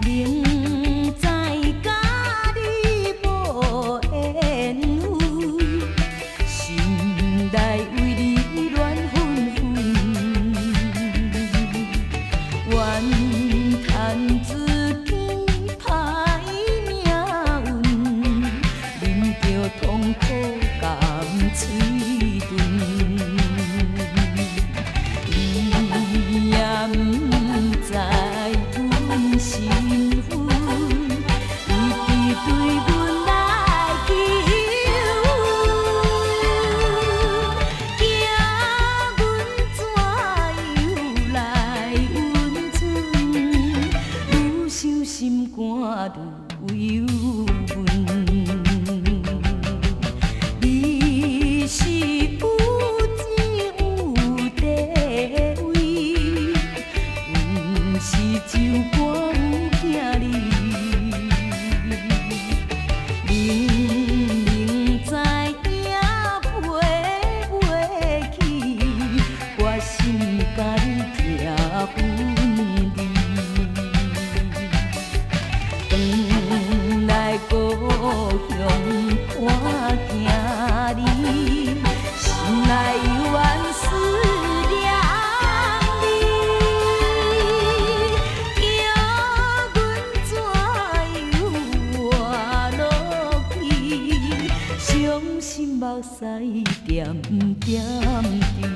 明知甲你无缘分，心内为你乱纷纷，怨叹自己歹命运，忍着痛苦甘嘴唇。你也不知阮身份，伊伫对阮来求阮，惊阮怎样来温存？愈想心肝愈忧闷。你是有钱有地位，阮是酒馆有囝儿。明知影陪袂起，决心甲你结婚离。转来故乡看囝儿，心内犹原思念你，惊阮怎样活落去，伤心目屎点点滴。